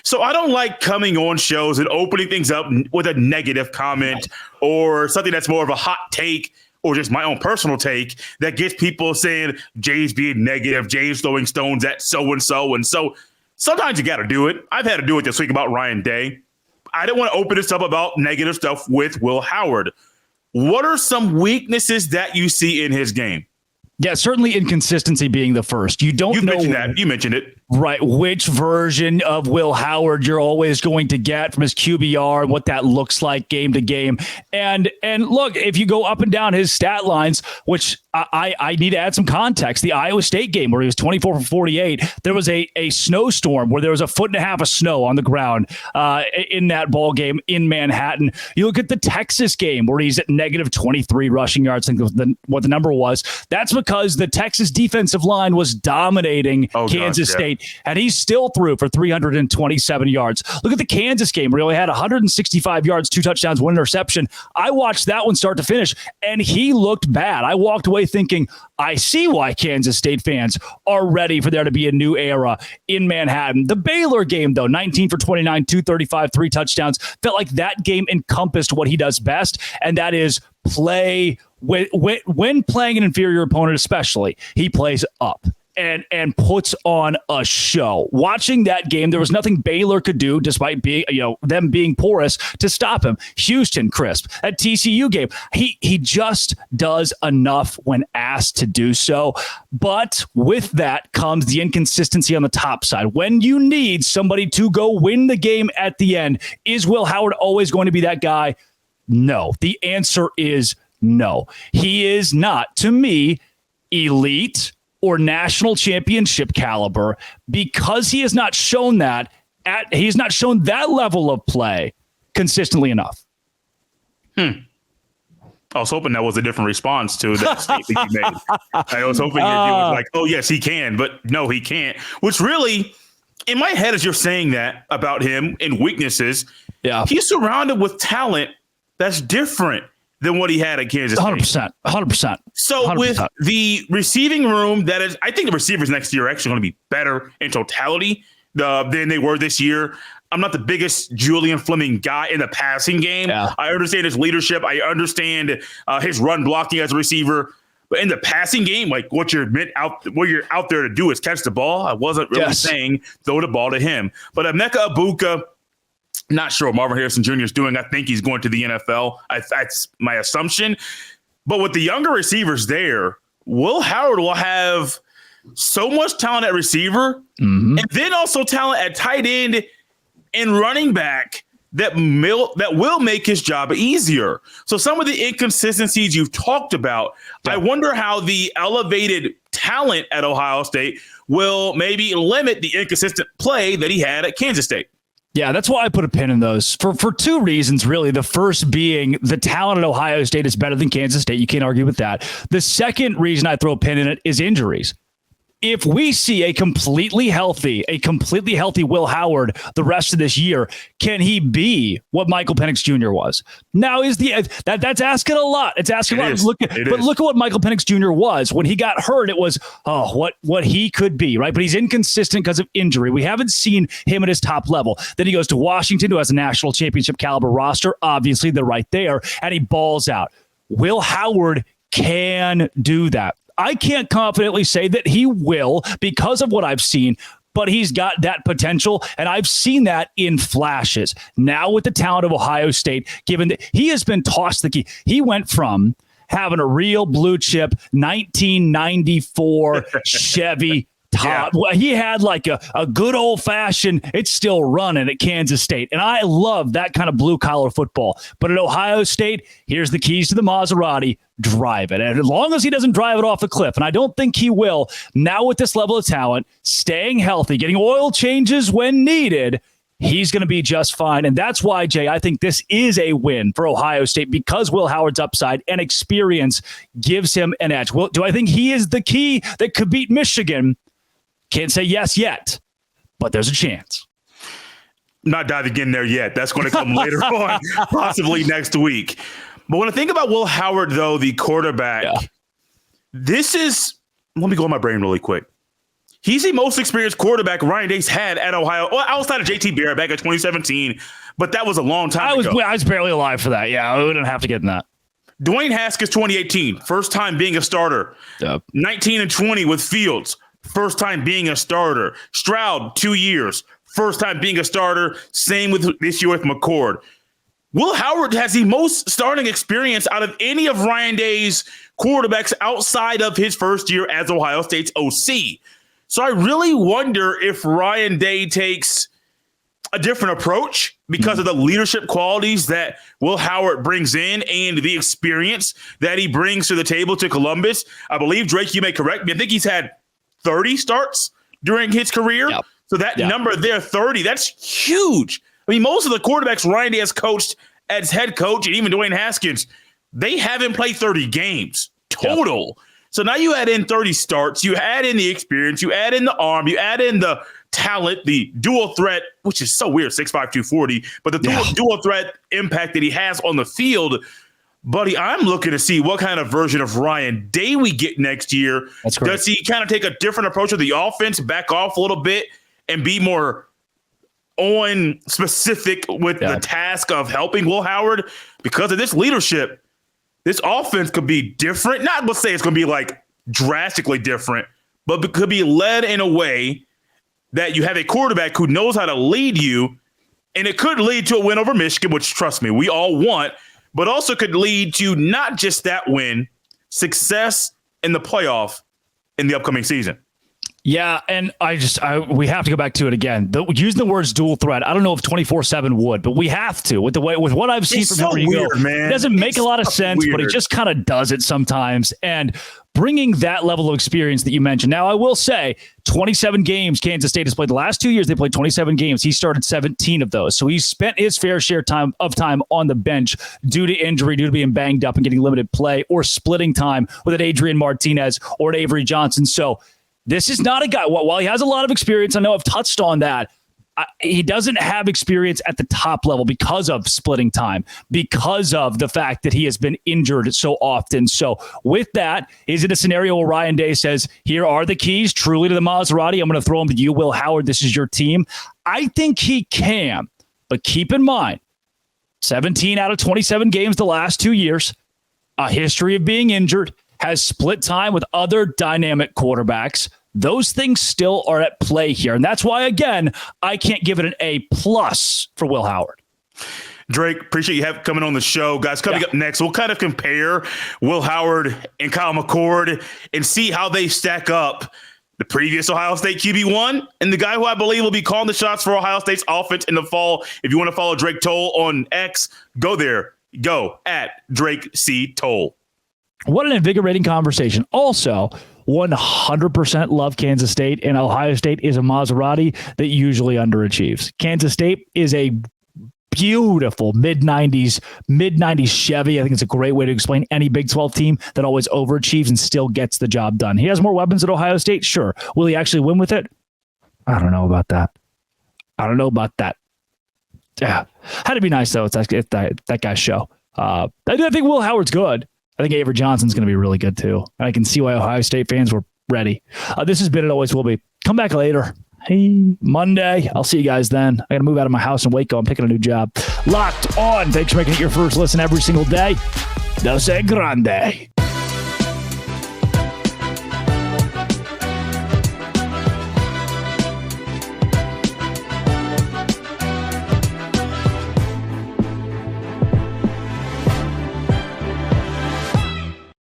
So I don't like coming on shows and opening things up with a negative comment or something that's more of a hot take or just my own personal take that gets people saying Jay's being negative, Jay's throwing stones at so-and-so. And so sometimes you got to do it. I've had to do it this week about Ryan Day. I didn't want to open this up about negative stuff with Will Howard. What are some weaknesses that you see in his game? Yeah, certainly inconsistency being the first. You don't know. You mentioned it. Right. Which version of Will Howard you're always going to get from his QBR and what that looks like game to game. And look, if you go up and down his stat lines, which I need to add some context, the Iowa State game where he was 24 for 48, there was a snowstorm where there was 1.5 feet of snow on the ground in that ball game in Manhattan. You look at the Texas game where he's at negative 23 rushing yards, I think what the number was. That's because the Texas defensive line was dominating Kansas State. And he still threw for 327 yards. Look at the Kansas game where he only had 165 yards, 2 touchdowns, 1 interception. I watched that one start to finish, and he looked bad. I walked away thinking, I see why Kansas State fans are ready for there to be a new era in Manhattan. The Baylor game, though, 19 for 29, 235, 3 touchdowns. Felt like that game encompassed what he does best, and that is play. When playing an inferior opponent especially, he plays up and puts on a show. Watching that game, there was nothing Baylor could do, despite being, them being porous, to stop him. Houston, crisp. That TCU game, he just does enough when asked to do so. But with that comes the inconsistency on the top side. When you need somebody to go win the game at the end, is Will Howard always going to be that guy? No. The answer is no. He is not, to me, elite or national championship caliber because he has not shown that level of play consistently enough. I was hoping that was a different response to that statement you made. I was hoping you was like, oh yes, he can, but no, he can't. Which really, in my head, as you're saying that about him and weaknesses, he's surrounded with talent that's different than what he had at Kansas State. 100%. So 100%. With the receiving room, that is, I think the receivers next year are actually going to be better in totality than they were this year. I'm not the biggest Julian Fleming guy in the passing game. Yeah. I understand his leadership. I understand his run blocking as a receiver. But in the passing game, like what you're out there to do is catch the ball. I wasn't really saying throw the ball to him. But Emeka Egbuka, not sure what Marvin Harrison Jr. is doing. I think he's going to the NFL. That's my assumption. But with the younger receivers there, Will Howard will have so much talent at receiver and then also talent at tight end and running back that will make his job easier. So some of the inconsistencies you've talked about, I wonder how the elevated talent at Ohio State will maybe limit the inconsistent play that he had at Kansas State. Yeah, that's why I put a pin in those for 2 reasons, really. The first being the talent at Ohio State is better than Kansas State. You can't argue with that. The second reason I throw a pin in it is injuries. If we see a completely healthy Will Howard the rest of this year, can he be what Michael Penix Jr. was? Now that's asking a lot. It's asking a lot. Look at what Michael Penix Jr. was when he got hurt. It was what he could be, right? But he's inconsistent because of injury. We haven't seen him at his top level. Then he goes to Washington, who has a national championship caliber roster. Obviously, they're right there, and he balls out. Will Howard can do that. I can't confidently say that he will because of what I've seen, but he's got that potential, and I've seen that in flashes. Now with the talent of Ohio State, given that he has been tossed the key. He went from having a real blue chip 1994 Chevy top. Yeah. Well, he had like a good old-fashioned, it's still running at Kansas State, and I love that kind of blue-collar football. But at Ohio State, here's the keys to the Maserati. Drive it. And as long as he doesn't drive it off the cliff, and I don't think he will, now with this level of talent, staying healthy, getting oil changes when needed, he's going to be just fine. And that's why, Jay, I think this is a win for Ohio State because Will Howard's upside and experience gives him an edge. Well, do I think he is the key that could beat Michigan? Can't say yes yet, but there's a chance. Not diving in there yet. That's going to come later on, possibly next week. But when I think about Will Howard, though, the quarterback, this is, let me go in my brain really quick. He's the most experienced quarterback Ryan Day's had at Ohio, well, outside of JT Barrett back in 2017, but that was a long time ago. I was barely alive for that. Yeah, we didn't have to get in that. Dwayne Haskins, 2018, first time being a starter. Yep. 19 and 20 with Fields, first time being a starter. Stroud, 2 years, first time being a starter. Same with this year with McCord. Will Howard has the most starting experience out of any of Ryan Day's quarterbacks outside of his first year as Ohio State's OC. So I really wonder if Ryan Day takes a different approach because of the leadership qualities that Will Howard brings in and the experience that he brings to the table to Columbus. I believe, Drake, you may correct me, I think he's had 30 starts during his career. Yep. So that number there, 30, that's huge. I mean, most of the quarterbacks Ryan Day has coached as head coach, and even Dwayne Haskins, they haven't played 30 games total. Yep. So now you add in 30 starts, you add in the experience, you add in the arm, you add in the talent, the dual threat, which is so weird, 6'5", 240, but the dual threat impact that he has on the field. Buddy, I'm looking to see what kind of version of Ryan Day we get next year. That's correct. Does he kind of take a different approach of the offense, back off a little bit, and be more on specific with the task of helping Will Howard? Because of this leadership, this offense could be different. Not let's say it's going to be like drastically different, but it could be led in a way that you have a quarterback who knows how to lead you, and it could lead to a win over Michigan, which, trust me, we all want, but also could lead to not just that win, success in the playoff in the upcoming season. Yeah, and we have to go back to it again. Using the words dual threat, I don't know if 24/7 would, but we have to with what I've seen from him. It doesn't make a lot of sense, but it just kind of does it sometimes. And bringing that level of experience that you mentioned. Now, I will say 27 games Kansas State has played. The last 2 years, they played 27 games. He started 17 of those. So he spent his fair share of time on the bench due to injury, due to being banged up and getting limited play, or splitting time with an Adrian Martinez or an Avery Johnson. So this is not a guy, while he has a lot of experience, I know I've touched on that, he doesn't have experience at the top level because of splitting time, because of the fact that he has been injured so often. So with that, is it a scenario where Ryan Day says, here are the keys truly to the Maserati, I'm going to throw them to you, Will Howard, this is your team? I think he can, but keep in mind, 17 out of 27 games the last 2 years, a history of being injured, has split time with other dynamic quarterbacks. Those things still are at play here. And that's why, again, I can't give it an A+ for Will Howard. Drake, appreciate you coming on the show. Guys, coming up next, we'll kind of compare Will Howard and Kyle McCord and see how they stack up. The previous Ohio State QB1 and the guy who I believe will be calling the shots for Ohio State's offense in the fall. If you want to follow Drake Toll on X, go there. Go at Drake C. Toll. What an invigorating conversation. Also, 100% love Kansas State, and Ohio State is a Maserati that usually underachieves. Kansas State is a beautiful mid-90s Chevy. I think it's a great way to explain any Big 12 team that always overachieves and still gets the job done. He has more weapons at Ohio State, sure. Will he actually win with it? I don't know about that. Yeah, had to be nice though. It's that guy's show. I think Will Howard's good. I think Avery Johnson's going to be really good too. I can see why Ohio State fans were ready. This has been It Always Will Be. Come back later. Hey, Monday. I'll see you guys then. I got to move out of my house in Waco. I'm picking a new job. Locked On. Thanks for making it your first listen every single day. No se grande.